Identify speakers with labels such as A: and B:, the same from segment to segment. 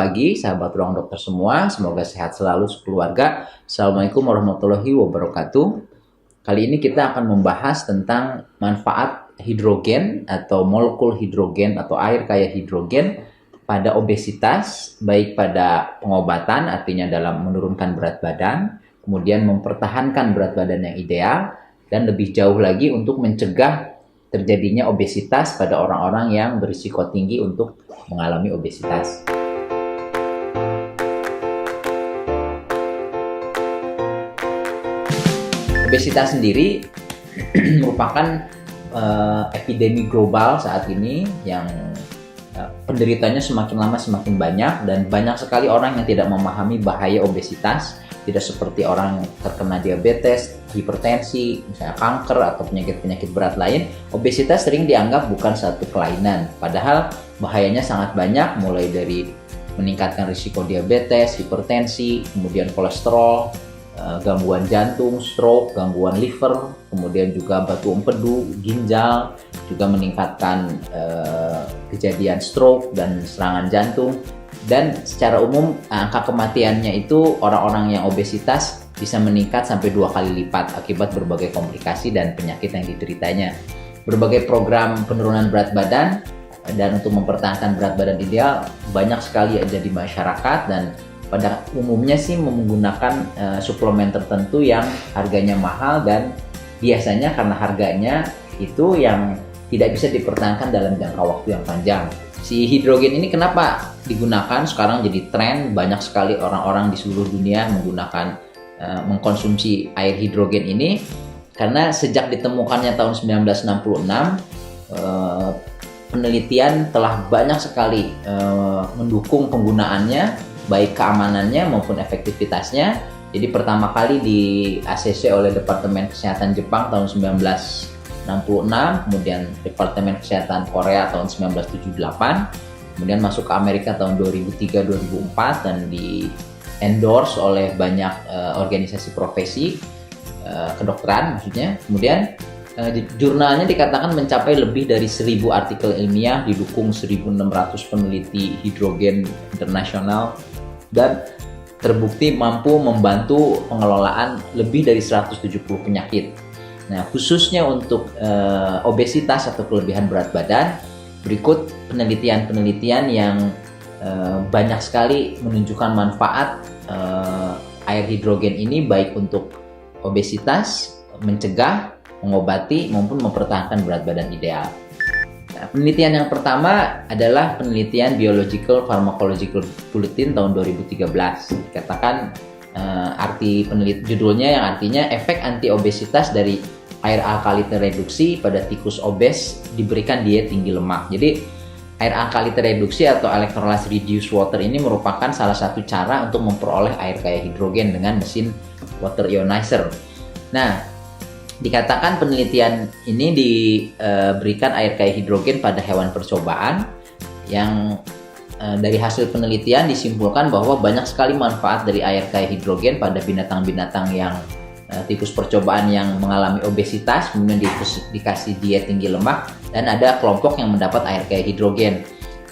A: pagi sahabat Ruang Dokter semua, semoga sehat selalu sekeluarga. Assalamualaikum warahmatullahi wabarakatuh. Kali ini kita akan membahas tentang manfaat hidrogen atau molekul hidrogen atau air kaya hidrogen pada obesitas, baik pada pengobatan artinya dalam menurunkan berat badan, kemudian mempertahankan berat badan yang ideal, dan lebih jauh lagi untuk mencegah terjadinya obesitas pada orang-orang yang berisiko tinggi untuk mengalami obesitas. Obesitas sendiri merupakan epidemi global saat ini yang penderitanya semakin lama semakin banyak, dan banyak sekali orang yang tidak memahami bahaya obesitas. Tidak seperti orang terkena diabetes, hipertensi, misalnya kanker atau penyakit-penyakit berat lain, obesitas sering dianggap bukan satu kelainan. Padahal bahayanya sangat banyak, mulai dari meningkatkan risiko diabetes, hipertensi, kemudian kolesterol, gangguan jantung, stroke, gangguan liver, kemudian juga batu empedu, ginjal, juga meningkatkan kejadian stroke dan serangan jantung. Dan secara umum angka kematiannya itu orang-orang yang obesitas bisa meningkat sampai 2 kali lipat akibat berbagai komplikasi dan penyakit yang dideritanya. Berbagai program penurunan berat badan dan untuk mempertahankan berat badan ideal banyak sekali ada di masyarakat, dan pada umumnya sih menggunakan suplemen tertentu yang harganya mahal, dan biasanya karena harganya itu yang tidak bisa dipertahankan dalam jangka waktu yang panjang. Si hidrogen ini kenapa digunakan sekarang jadi tren, banyak sekali orang-orang di seluruh dunia mengkonsumsi air hidrogen ini, karena sejak ditemukannya tahun 1966 penelitian telah banyak sekali mendukung penggunaannya, baik keamanannya maupun efektivitasnya. Jadi pertama kali di ACC oleh Departemen Kesehatan Jepang tahun 1966, kemudian Departemen Kesehatan Korea tahun 1978, kemudian masuk ke Amerika tahun 2003-2004 dan di endorse oleh banyak organisasi profesi kedokteran maksudnya. Kemudian jurnalnya dikatakan mencapai lebih dari 1000 artikel ilmiah, didukung 1600 peneliti hidrogen internasional, dan terbukti mampu membantu pengelolaan lebih dari 170 penyakit. Nah, khususnya untuk obesitas atau kelebihan berat badan, berikut penelitian-penelitian yang banyak sekali menunjukkan manfaat air hidrogen ini baik untuk obesitas, mencegah, mengobati, maupun mempertahankan berat badan ideal. Nah, penelitian yang pertama adalah penelitian Biological Pharmacological Bulletin tahun 2013. Dikatakan arti judulnya yang artinya efek anti-obesitas dari air alkali tereduksi pada tikus obes diberikan diet tinggi lemak. Jadi air alkali tereduksi atau electrolyte reduced water ini merupakan salah satu cara untuk memperoleh air kaya hidrogen dengan mesin water ionizer. Nah, dikatakan penelitian ini diberikan air kaya hidrogen pada hewan percobaan yang dari hasil penelitian disimpulkan bahwa banyak sekali manfaat dari air kaya hidrogen pada binatang-binatang yang tikus percobaan yang mengalami obesitas, kemudian dikasih diet tinggi lemak, dan ada kelompok yang mendapat air kaya hidrogen.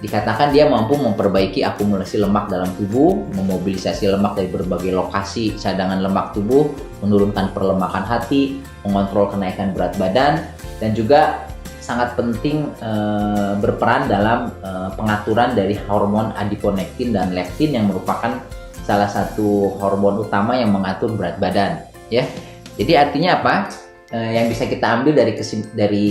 A: Dikatakan dia mampu memperbaiki akumulasi lemak dalam tubuh, memobilisasi lemak dari berbagai lokasi cadangan lemak tubuh, menurunkan perlemakan hati, mengontrol kenaikan berat badan, dan juga sangat penting berperan dalam pengaturan dari hormon adiponektin dan leptin yang merupakan salah satu hormon utama yang mengatur berat badan. Ya, jadi artinya apa? Yang bisa kita ambil dari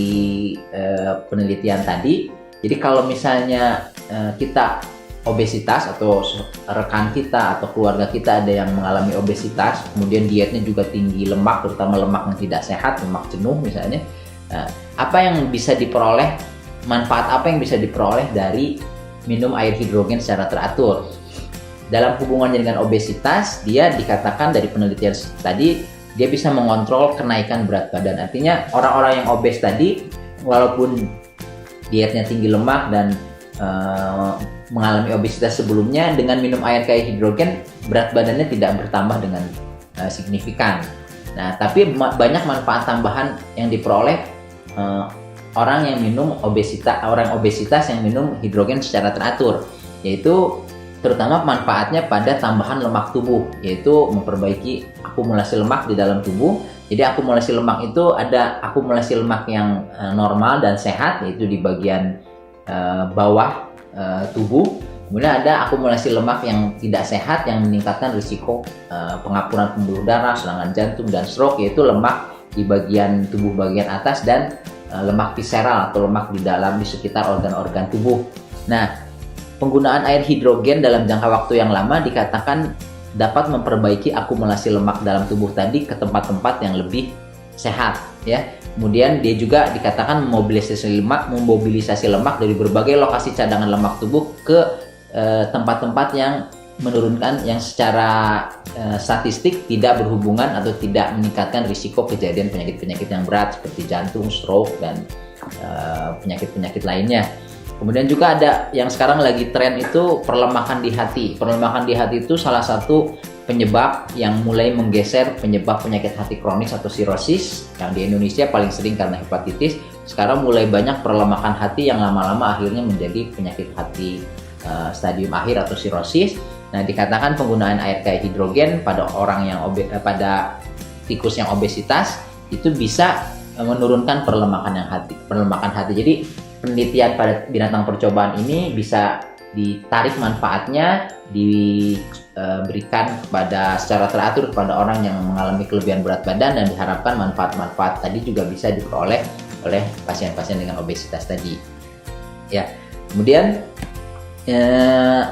A: penelitian tadi. Jadi kalau misalnya kita obesitas atau rekan kita atau keluarga kita ada yang mengalami obesitas, kemudian dietnya juga tinggi lemak, terutama lemak yang tidak sehat, lemak jenuh misalnya, apa yang bisa diperoleh, manfaat apa yang bisa diperoleh dari minum air hidrogen secara teratur? Dalam hubungannya dengan obesitas, dia dikatakan dari penelitian tadi, dia bisa mengontrol kenaikan berat badan. Artinya orang-orang yang obes tadi, walaupun dietnya tinggi lemak dan mengalami obesitas sebelumnya, dengan minum air kaya hidrogen, berat badannya tidak bertambah dengan signifikan. Nah, tapi banyak manfaat tambahan yang diperoleh orang obesitas yang minum hidrogen secara teratur, yaitu terutama manfaatnya pada tambahan lemak tubuh, yaitu memperbaiki akumulasi lemak di dalam tubuh. Jadi akumulasi lemak itu ada akumulasi lemak yang normal dan sehat, yaitu di bagian bawah tubuh. Kemudian ada akumulasi lemak yang tidak sehat yang meningkatkan risiko pengapuran pembuluh darah, serangan jantung, dan stroke, yaitu lemak di bagian tubuh bagian atas dan lemak visceral atau lemak di sekitar organ-organ tubuh. Nah, penggunaan air hidrogen dalam jangka waktu yang lama dikatakan dapat memperbaiki akumulasi lemak dalam tubuh tadi ke tempat-tempat yang lebih sehat, ya. Kemudian dia juga dikatakan memobilisasi lemak dari berbagai lokasi cadangan lemak tubuh ke tempat-tempat yang menurunkan, yang secara statistik tidak berhubungan atau tidak meningkatkan risiko kejadian penyakit-penyakit yang berat seperti jantung, stroke, dan penyakit-penyakit lainnya. Kemudian juga ada yang sekarang lagi tren itu perlemakan di hati. Perlemakan di hati itu salah satu penyebab yang mulai menggeser penyebab penyakit hati kronis atau sirosis, yang di Indonesia paling sering karena hepatitis. Sekarang mulai banyak perlemakan hati yang lama-lama akhirnya menjadi penyakit hati stadium akhir atau sirosis. Nah, dikatakan penggunaan air kayak hidrogen pada orang yang pada tikus yang obesitas itu bisa menurunkan perlemakan hati. Jadi penelitian pada binatang percobaan ini bisa ditarik manfaatnya, diberikan secara teratur kepada orang yang mengalami kelebihan berat badan, dan diharapkan manfaat-manfaat tadi juga bisa diperoleh oleh pasien-pasien dengan obesitas tadi. Ya, kemudian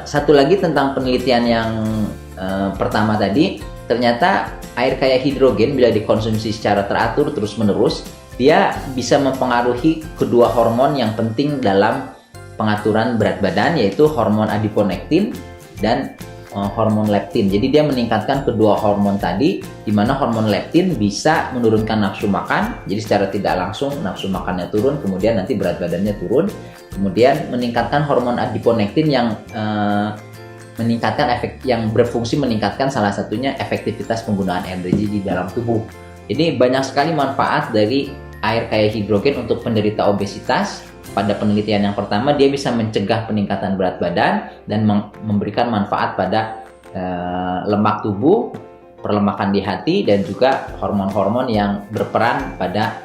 A: satu lagi tentang penelitian yang pertama tadi, ternyata air kaya hidrogen bila dikonsumsi secara teratur terus-menerus, dia bisa mempengaruhi kedua hormon yang penting dalam pengaturan berat badan, yaitu hormon adiponektin dan hormon leptin. Jadi dia meningkatkan kedua hormon tadi, di mana hormon leptin bisa menurunkan nafsu makan. Jadi secara tidak langsung nafsu makannya turun, kemudian nanti berat badannya turun. Kemudian meningkatkan hormon adiponektin yang yang berfungsi meningkatkan salah satunya efektivitas penggunaan energi di dalam tubuh. Jadi banyak sekali manfaat dari air kaya hidrogen untuk penderita obesitas. Pada penelitian yang pertama, dia bisa mencegah peningkatan berat badan dan memberikan manfaat pada lemak tubuh, perlemakan di hati, dan juga hormon-hormon yang berperan pada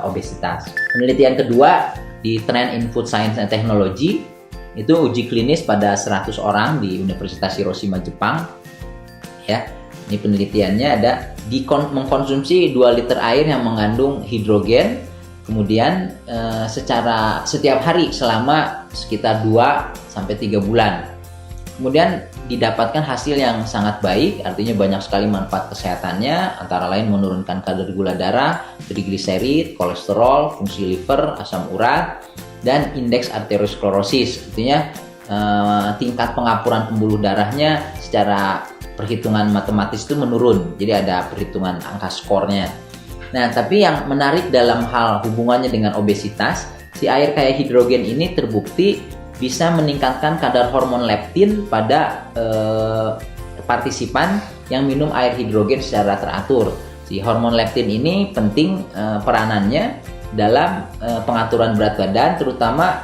A: obesitas. Penelitian kedua di Trend in Food Science and Technology, itu uji klinis pada 100 orang di Universitas Hiroshima, Jepang. Ya, ini penelitiannya ada mengkonsumsi 2 liter air yang mengandung hidrogen, kemudian secara setiap hari selama sekitar 2-3 bulan. Kemudian didapatkan hasil yang sangat baik, artinya banyak sekali manfaat kesehatannya, antara lain menurunkan kadar gula darah, trigliserid, kolesterol, fungsi liver, asam urat, dan indeks arteriosklerosis. Artinya tingkat pengapuran pembuluh darahnya secara perhitungan matematis itu menurun. Jadi ada perhitungan angka skornya. Nah, tapi yang menarik dalam hal hubungannya dengan obesitas, si air kaya hidrogen ini terbukti bisa meningkatkan kadar hormon leptin pada partisipan yang minum air hidrogen secara teratur. Si hormon leptin ini penting peranannya dalam pengaturan berat badan, terutama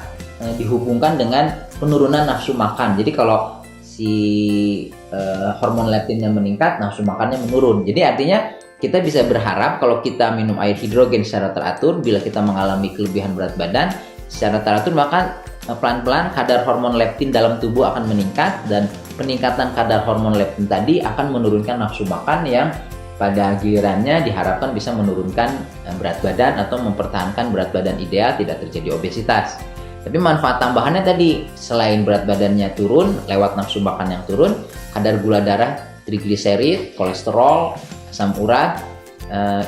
A: dihubungkan dengan penurunan nafsu makan. Jadi kalau si hormon leptinnya meningkat, nafsu makannya menurun. Jadi artinya kita bisa berharap kalau kita minum air hidrogen secara teratur, bila kita mengalami kelebihan berat badan secara teratur, maka pelan-pelan kadar hormon leptin dalam tubuh akan meningkat, dan peningkatan kadar hormon leptin tadi akan menurunkan nafsu makan yang pada gilirannya diharapkan bisa menurunkan berat badan atau mempertahankan berat badan ideal, tidak terjadi obesitas. Tapi manfaat tambahannya tadi, selain berat badannya turun lewat nafsu makan yang turun, kadar gula darah, trigliserid, kolesterol, asam urat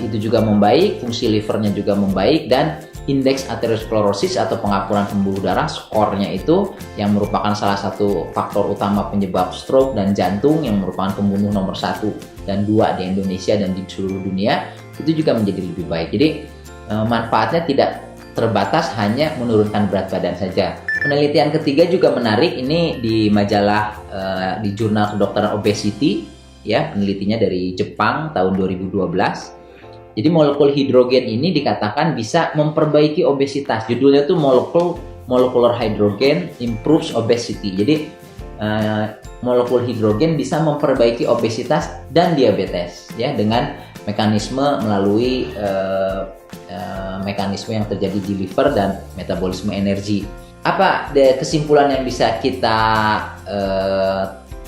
A: itu juga membaik, fungsi livernya juga membaik, dan indeks arteriosklerosis atau pengapuran pembuluh darah, skornya itu yang merupakan salah satu faktor utama penyebab stroke dan jantung, yang merupakan pembunuh nomor 1 dan 2 di Indonesia dan di seluruh dunia, itu juga menjadi lebih baik. Jadi manfaatnya tidak terbatas hanya menurunkan berat badan saja. Penelitian ketiga juga menarik, ini di majalah di jurnal kedokteran obesity, ya, penelitinya dari Jepang tahun 2012. Jadi molekul hidrogen ini dikatakan bisa memperbaiki obesitas. Judulnya tuh molecular hydrogen improves obesity. Jadi molekul hidrogen bisa memperbaiki obesitas dan diabetes ya dengan mekanisme melalui mekanisme yang terjadi di liver dan metabolisme energi. Apa kesimpulan yang bisa kita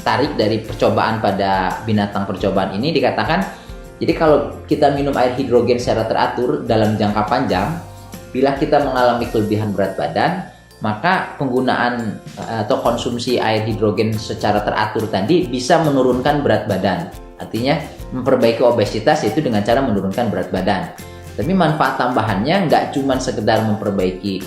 A: tarik dari percobaan pada binatang percobaan ini? Dikatakan, jadi kalau kita minum air hidrogen secara teratur dalam jangka panjang, bila kita mengalami kelebihan berat badan, maka penggunaan atau konsumsi air hidrogen secara teratur tadi bisa menurunkan berat badan. Artinya memperbaiki obesitas itu dengan cara menurunkan berat badan. Tapi manfaat tambahannya nggak cuma sekedar memperbaiki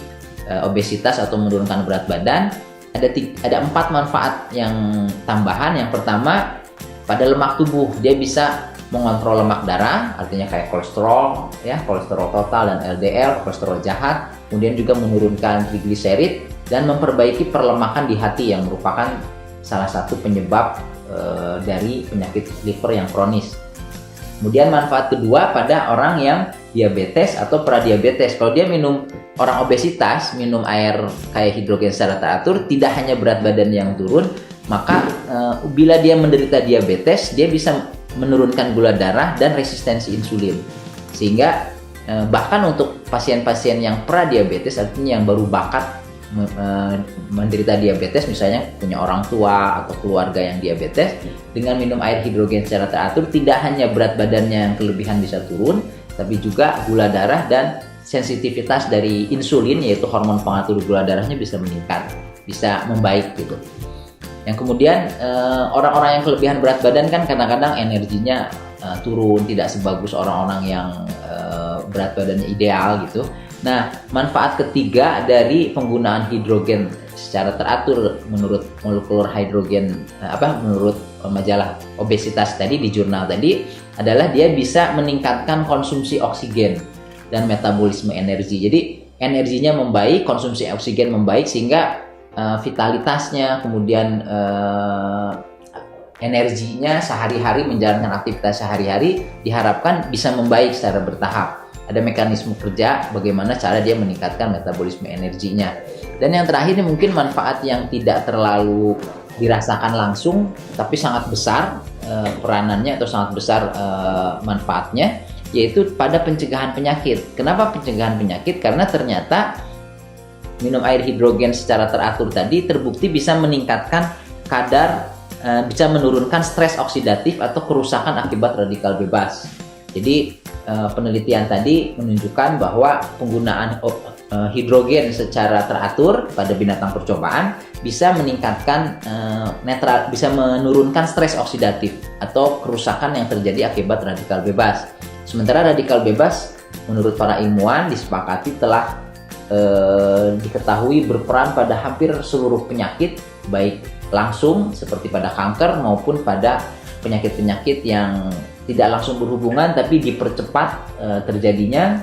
A: obesitas atau menurunkan berat badan. Ada 4 manfaat yang tambahan. Yang pertama, pada lemak tubuh dia bisa mengontrol lemak darah, artinya kayak kolesterol, ya, kolesterol total dan LDL, kolesterol jahat. Kemudian juga menurunkan trigliserid dan memperbaiki perlemakan di hati yang merupakan salah satu penyebab dari penyakit liver yang kronis. Kemudian manfaat kedua pada orang yang diabetes atau pradiabetes. Kalau dia orang obesitas minum air kayak hidrogen secara teratur, tidak hanya berat badan yang turun, maka bila dia menderita diabetes, dia bisa menurunkan gula darah dan resistensi insulin. Sehingga bahkan untuk pasien-pasien yang pradiabetes, artinya yang baru bakat menderita diabetes, misalnya punya orang tua atau keluarga yang diabetes, dengan minum air hidrogen secara teratur, tidak hanya berat badannya yang kelebihan bisa turun, tapi juga gula darah dan sensitivitas dari insulin, yaitu hormon pengatur gula darahnya, bisa meningkat, bisa membaik gitu. Yang kemudian orang-orang yang kelebihan berat badan kan kadang-kadang energinya turun, tidak sebagus orang-orang yang berat badannya ideal gitu. Nah, manfaat ketiga dari penggunaan hidrogen secara teratur menurut molekular hidrogen menurut majalah obesitas tadi di jurnal tadi adalah dia bisa meningkatkan konsumsi oksigen dan metabolisme energi. Jadi energinya membaik, konsumsi oksigen membaik, sehingga vitalitasnya, kemudian energinya sehari-hari menjalankan aktivitas sehari-hari diharapkan bisa membaik secara bertahap. Ada mekanisme kerja bagaimana cara dia meningkatkan metabolisme energinya. Dan yang terakhir mungkin manfaat yang tidak terlalu dirasakan langsung tapi sangat besar peranannya atau sangat besar manfaatnya, yaitu pada pencegahan penyakit. Kenapa pencegahan penyakit? Karena ternyata minum air hidrogen secara teratur tadi terbukti bisa meningkatkan bisa menurunkan stres oksidatif atau kerusakan akibat radikal bebas. Jadi penelitian tadi menunjukkan bahwa penggunaan hidrogen secara teratur pada binatang percobaan bisa meningkatkan bisa menurunkan stres oksidatif atau kerusakan yang terjadi akibat radikal bebas. Sementara radikal bebas menurut para ilmuwan disepakati telah diketahui berperan pada hampir seluruh penyakit, baik langsung seperti pada kanker maupun pada penyakit-penyakit yang tidak langsung berhubungan tapi dipercepat terjadinya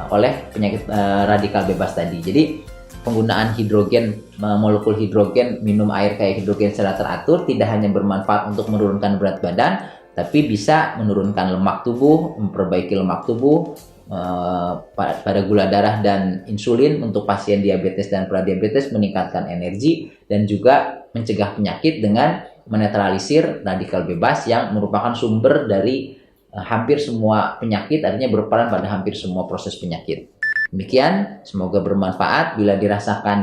A: oleh penyakit radikal bebas tadi. Jadi penggunaan hidrogen, molekul hidrogen, minum air kayak hidrogen secara teratur tidak hanya bermanfaat untuk menurunkan berat badan, tapi bisa menurunkan lemak tubuh, memperbaiki lemak tubuh, pada gula darah dan insulin untuk pasien diabetes dan pradiabetes, meningkatkan energi, dan juga mencegah penyakit dengan menetralisir radikal bebas yang merupakan sumber dari hampir semua penyakit, artinya berperan pada hampir semua proses penyakit. Demikian, semoga bermanfaat. Bila dirasakan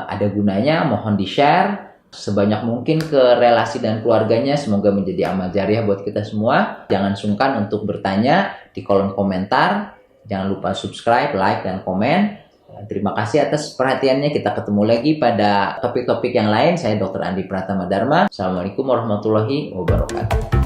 A: ada gunanya, mohon di-share sebanyak mungkin ke relasi dan keluarganya. Semoga menjadi amal jariah buat kita semua. Jangan sungkan untuk bertanya di kolom komentar. Jangan lupa subscribe, like, dan komen. Terima kasih atas perhatiannya. Kita ketemu lagi pada topik-topik yang lain. Saya Dr. Andi Pratama Dharma. Assalamualaikum warahmatullahi wabarakatuh.